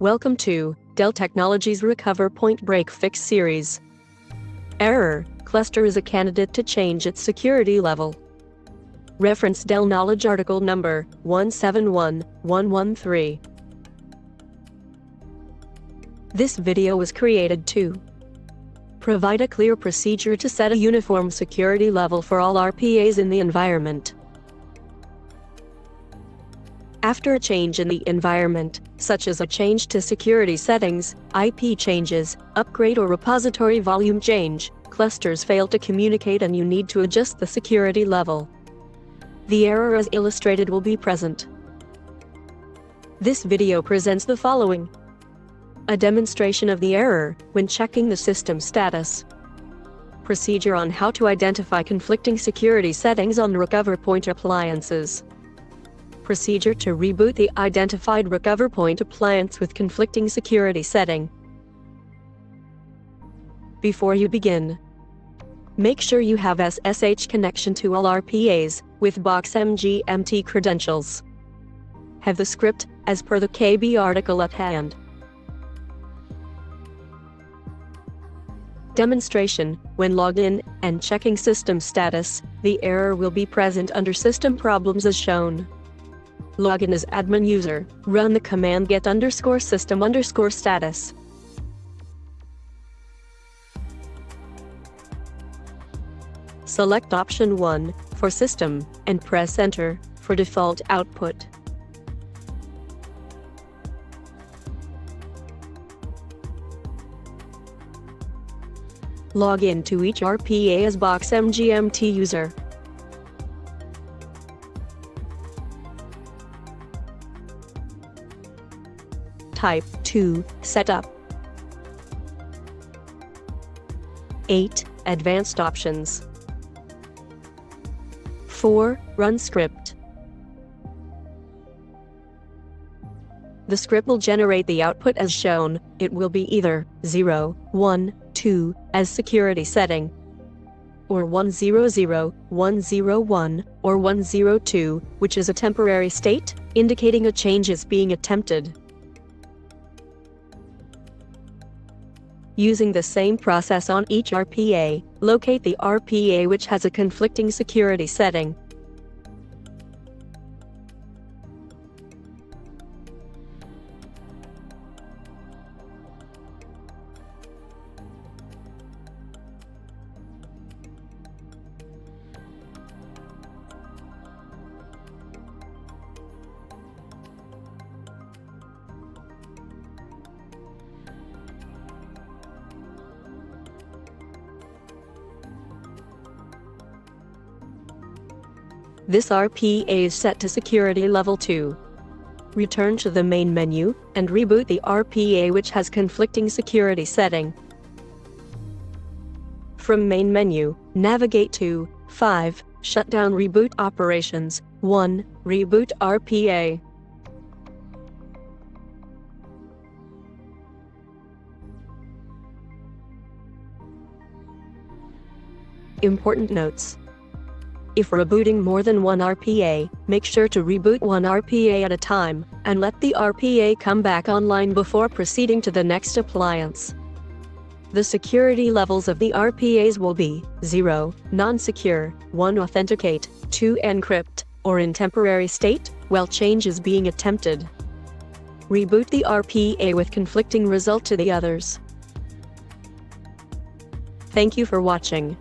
Welcome to Dell Technologies Recover Point Break Fix series. Error: cluster is a candidate to change its security level. Reference Dell Knowledge article number 171113. This video was created to provide a clear procedure to set a uniform security level for all RPAs in the environment. After a change in the environment, such as a change to security settings, IP changes, upgrade or repository volume change, clusters fail to communicate and you need to adjust the security level. The error as illustrated will be present. This video presents the following: a demonstration of the error when checking the system status, procedure on how to identify conflicting security settings on Recover Point appliances, procedure to reboot the identified Recover Point appliance with conflicting security setting. Before you begin, make sure you have SSH connection to all RPAs with BoxMGMT credentials. Have the script, as per the KB article at hand. Demonstration: when logged in and checking system status, the error will be present under System Problems as shown. Login as admin user, run the command get_system_status. Select option 1 for system and press enter for default output. Log in to each RPA as BoxMGMT user. Type 2 Setup. 8 Advanced options. 4 Run script. The script will generate the output as shown. It will be either 0, 1, 2 as security setting, or 100, 101, or 102, which is a temporary state, indicating a change is being attempted. Using the same process on each RPA, locate the RPA which has a conflicting security setting. This RPA is set to security level 2. Return to the main menu and reboot the RPA which has conflicting security setting. From main menu, navigate to 5. Shutdown reboot operations. 1. Reboot RPA. Important notes: if rebooting more than one RPA, make sure to reboot one RPA at a time, and let the RPA come back online before proceeding to the next appliance. The security levels of the RPAs will be 0, non-secure, 1, authenticate, 2, encrypt, or in temporary state, while change is being attempted. Reboot the RPA with conflicting result to the others. Thank you for watching.